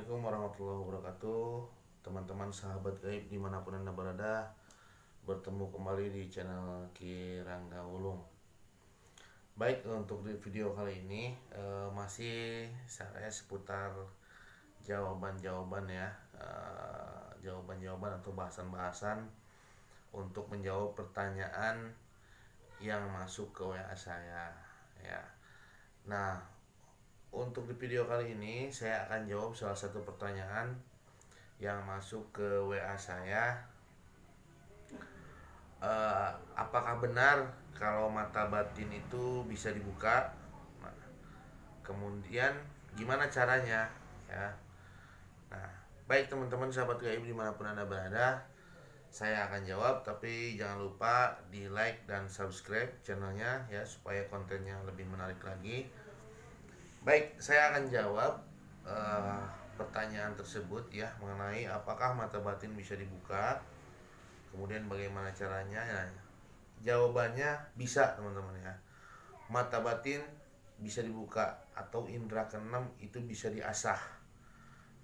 Assalamualaikum warahmatullahi wabarakatuh. Teman-teman sahabat gaib dimanapun anda berada, bertemu kembali di channel Ki Rangga Wulung. Baik, untuk di video kali ini masih saya seputar jawaban-jawaban ya, jawaban-jawaban atau bahasan-bahasan untuk menjawab pertanyaan yang masuk ke WA saya ya. Nah, untuk di video kali ini saya akan jawab salah satu pertanyaan yang masuk ke WA saya. Apakah benar kalau mata batin itu bisa dibuka? Nah, kemudian gimana caranya ya? Nah, baik teman-teman sahabat gaib dimanapun anda berada, saya akan jawab, tapi jangan lupa di like dan subscribe channelnya ya, supaya kontennya lebih menarik lagi. Baik, saya akan jawab pertanyaan tersebut ya, mengenai apakah mata batin bisa dibuka, kemudian bagaimana caranya ya. Jawabannya bisa teman-teman ya. Mata batin bisa dibuka atau indera keenam itu bisa diasah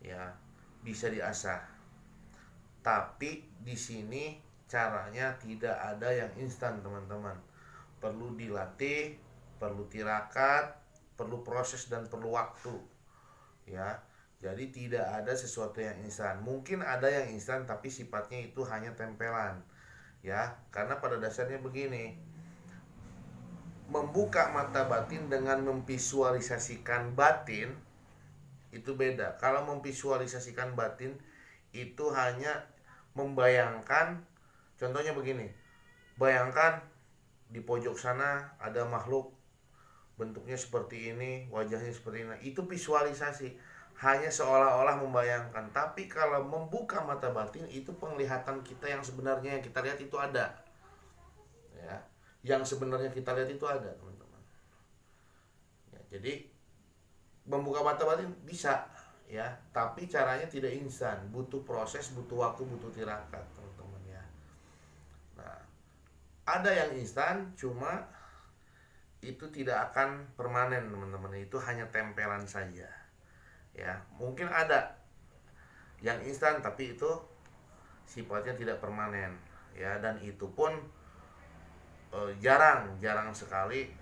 ya, bisa diasah. Tapi di sini caranya tidak ada yang instan teman-teman. Perlu dilatih, perlu tirakat, perlu proses dan perlu waktu ya. Jadi tidak ada sesuatu yang instan. Mungkin ada yang instan tapi sifatnya itu hanya tempelan ya, karena pada dasarnya begini, membuka mata batin dengan memvisualisasikan batin itu beda. Kalau memvisualisasikan batin itu hanya membayangkan, contohnya begini, bayangkan di pojok sana ada makhluk, bentuknya seperti ini, wajahnya seperti ini. Itu visualisasi, hanya seolah-olah membayangkan. Tapi kalau membuka mata batin itu penglihatan kita yang sebenarnya, yang kita lihat itu ada ya, yang sebenarnya kita lihat itu ada teman-teman ya. Jadi membuka mata batin bisa ya, tapi caranya tidak instan, butuh proses, butuh waktu, butuh tirakat teman-teman ya. Nah, ada yang instan, cuma itu tidak akan permanen teman-teman, itu hanya tempelan saja ya. Mungkin ada yang instan tapi itu sifatnya tidak permanen ya, dan itu pun jarang sekali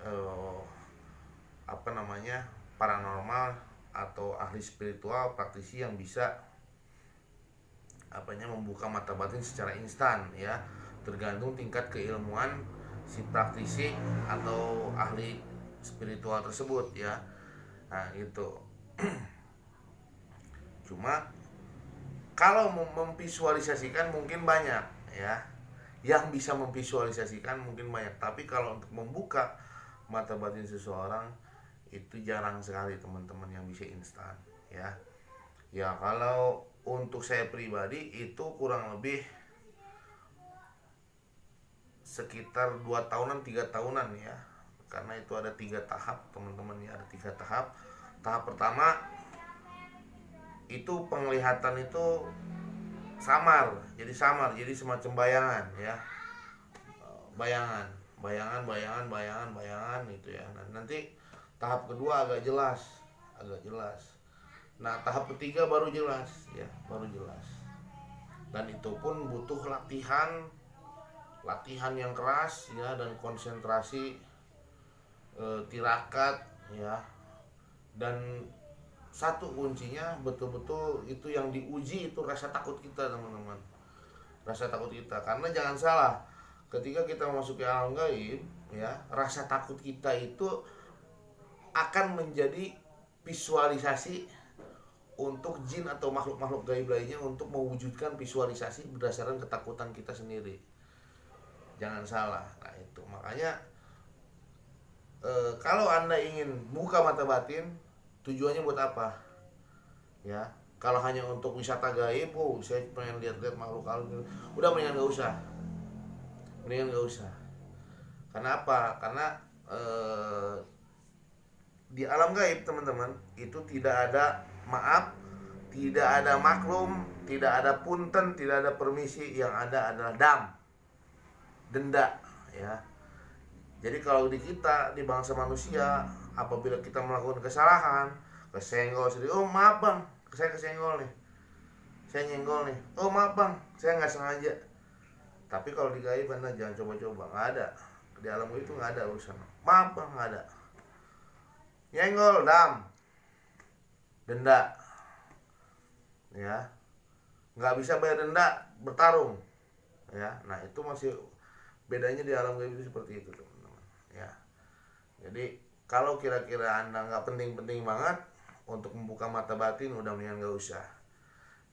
paranormal atau ahli spiritual, praktisi yang bisa membuka mata batin secara instan ya. Tergantung tingkat keilmuan si praktisi atau ahli spiritual tersebut ya. Nah itu cuma kalau memvisualisasikan mungkin banyak ya, yang bisa memvisualisasikan mungkin banyak, tapi kalau untuk membuka mata batin seseorang itu jarang sekali teman-teman yang bisa instan ya. Ya kalau untuk saya pribadi itu kurang lebih sekitar 2 tahunan 3 tahunan ya, karena itu ada 3 tahap teman-teman ya, ada 3 tahap. Tahap pertama itu penglihatan itu samar, jadi semacam bayangan ya, bayangan itu ya. Nah, nanti tahap kedua agak jelas. Nah, tahap ketiga baru jelas ya, dan itu pun butuh latihan yang keras ya, dan konsentrasi, tirakat ya. Dan satu kuncinya betul-betul itu yang diuji itu rasa takut kita teman-teman, rasa takut kita. Karena jangan salah, ketika kita masuk ke alam gaib ya, rasa takut kita itu akan menjadi visualisasi untuk jin atau makhluk-makhluk gaib lainnya untuk mewujudkan visualisasi berdasarkan ketakutan kita sendiri. Jangan salah. Nah itu makanya kalau anda ingin buka mata batin, tujuannya buat apa ya? Kalau hanya untuk wisata gaib, saya pengen lihat-lihat makhluk halus, udah mendingan gak usah. Kenapa? Karena di alam gaib teman-teman itu tidak ada maaf, tidak ada maklum, tidak ada punten, tidak ada permisi. Yang ada adalah denda ya. Jadi kalau di kita, di bangsa manusia, apabila kita melakukan kesalahan, kesenggol sendiri, oh maaf bang, saya kesenggol nih, saya nyenggol nih, oh maaf bang, saya nggak sengaja. Tapi kalau di gaib Anda jangan coba-coba, nggak ada. Di alam gaib itu nggak ada urusan maaf bang, nggak ada. Nyenggol, denda, ya, nggak bisa bayar denda, bertarung, ya. Nah itu masih bedanya di alam gaib itu seperti itu teman-teman, ya. Jadi kalau kira-kira Anda nggak penting-penting banget untuk membuka mata batin, udah mendingan nggak usah,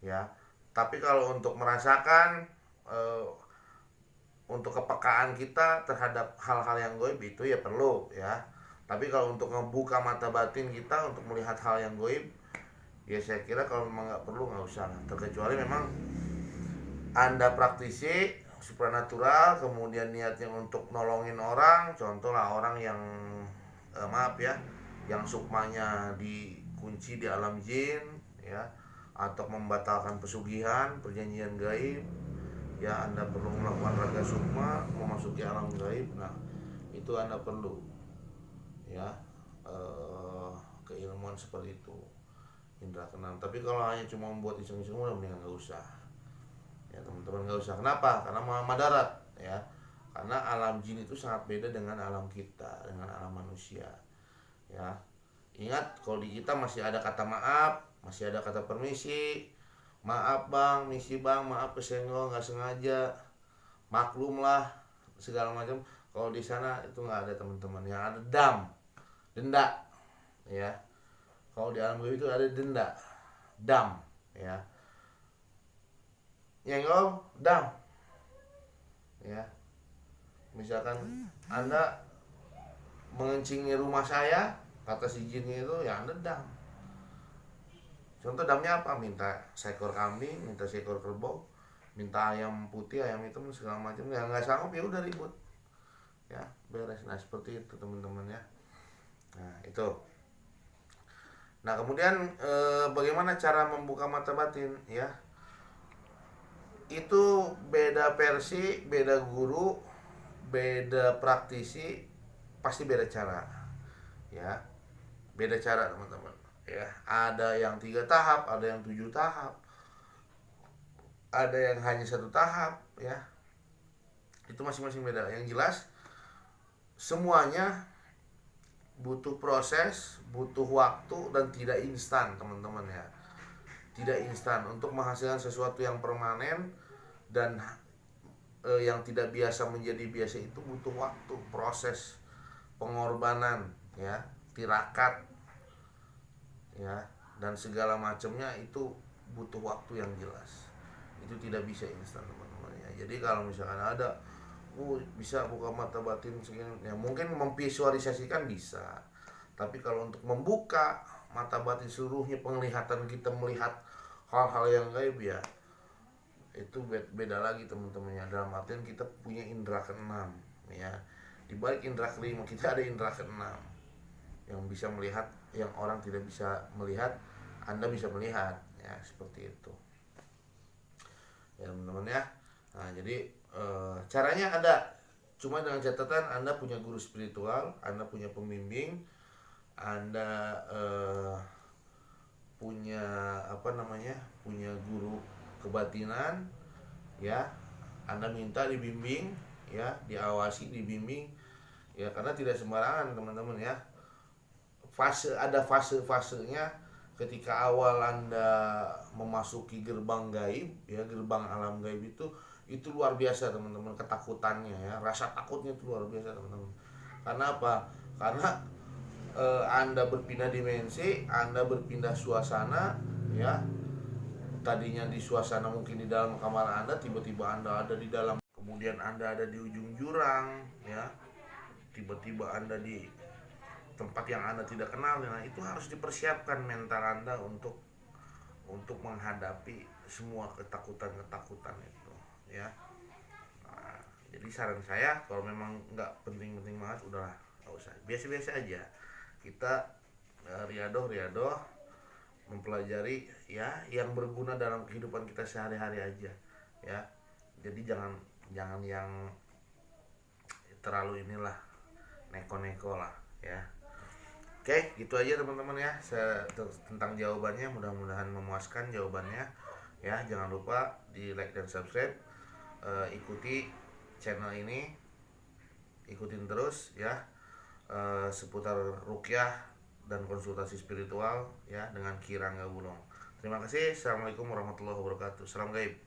ya. Tapi kalau untuk merasakan untuk kepekaan kita terhadap hal-hal yang gaib itu ya perlu, ya. Tapi kalau untuk membuka mata batin kita untuk melihat hal yang gaib, ya saya kira kalau memang nggak perlu, nggak usah. Terkecuali memang Anda praktisi supranatural, kemudian niatnya untuk nolongin orang, contoh lah orang yang maaf ya, yang sukmanya dikunci di alam jin, ya, atau membatalkan pesugihan, perjanjian gaib, ya. Anda perlu melakukan raga sukma, memasuki alam gaib. Nah itu Anda perlu, ya, keilmuan seperti itu, indra keenam. Tapi kalau hanya cuma membuat iseng-iseng, udah mendingan nggak usah, ya teman-teman, nggak usah. Kenapa? Karena madarat, ya. Karena alam jin itu sangat beda dengan alam kita, dengan alam manusia, ya. Ingat, kalau di kita masih ada kata maaf, masih ada kata permisi, maaf bang, misi bang, maaf kesenggol, nggak sengaja, maklum lah, segala macam. Kalau di sana itu nggak ada teman-teman, yang ada denda, ya. Kalau di alam gaib itu ada denda, ya. Nyenggol, ya. Misalkan Anda mengencingi rumah saya, kata si jinnya itu, ya Anda contoh damnya apa? Minta seekor kambing, minta seekor kerbau, minta ayam putih, ayam hitam, segala macam. Ya nggak sanggup, ya udah ribut, ya beres. Nah seperti itu teman-teman, ya. Nah itu. Nah kemudian bagaimana cara membuka mata batin, ya. Itu beda versi, beda guru, beda praktisi, pasti beda cara, ya. Beda cara teman-teman, ya. Ada yang 3 tahap, ada yang 7 tahap, ada yang hanya 1 tahap, ya. Itu masing-masing beda. Yang jelas semuanya butuh proses, butuh waktu, dan tidak instan teman-teman, ya. Tidak instan. Untuk menghasilkan sesuatu yang permanen dan yang tidak biasa menjadi biasa itu butuh waktu, proses, pengorbanan, ya, tirakat, ya, dan segala macamnya itu butuh waktu yang jelas. Itu tidak bisa instan teman-teman, ya. Jadi kalau misalkan ada bisa buka mata batin segini, ya mungkin memvisualisasikan bisa. Tapi kalau untuk membuka mata batin seluruhnya, penglihatan kita melihat hal-hal yang gaib, ya itu beda lagi teman-teman, ya. Dalam artian kita punya indera keenam, ya. Di balik indera kelima kita ada indera keenam yang bisa melihat yang orang tidak bisa melihat, Anda bisa melihat, ya seperti itu, ya teman-teman, ya. Nah jadi caranya ada, cuma dengan catatan Anda punya guru spiritual, Anda punya pembimbing, Anda punya punya guru kebatinan, ya. Anda minta dibimbing, ya, diawasi, dibimbing, ya. Karena tidak sembarangan teman-teman, ya. Ada fase-fasenya. Ketika awal Anda memasuki gerbang gaib, ya, gerbang alam gaib itu luar biasa teman-teman, ketakutannya, ya. Rasa takutnya itu luar biasa teman-teman. Karena apa? Karena Anda berpindah dimensi, Anda berpindah suasana, ya. Tadinya di suasana mungkin di dalam kamar Anda, tiba-tiba Anda ada di dalam, kemudian Anda ada di ujung jurang, ya. Tiba-tiba Anda di tempat yang Anda tidak kenal. Nah itu harus dipersiapkan mental Anda untuk menghadapi semua ketakutan itu, ya. Nah, jadi saran saya, kalau memang nggak penting-penting banget, udahlah, nggak usah, biasa-biasa aja. Kita riadoh mempelajari, ya, yang berguna dalam kehidupan kita sehari-hari aja, ya. Jadi jangan yang terlalu inilah, neko-neko lah, ya. Oke, gitu aja teman-teman ya tentang jawabannya. Mudah-mudahan memuaskan jawabannya ya. Jangan lupa di like dan subscribe. Ikuti channel ini, ikutin terus ya, seputar ruqyah dan konsultasi spiritual ya dengan Ki Rangga Bulong. Terima kasih. Assalamualaikum warahmatullahi wabarakatuh. Salam gaib.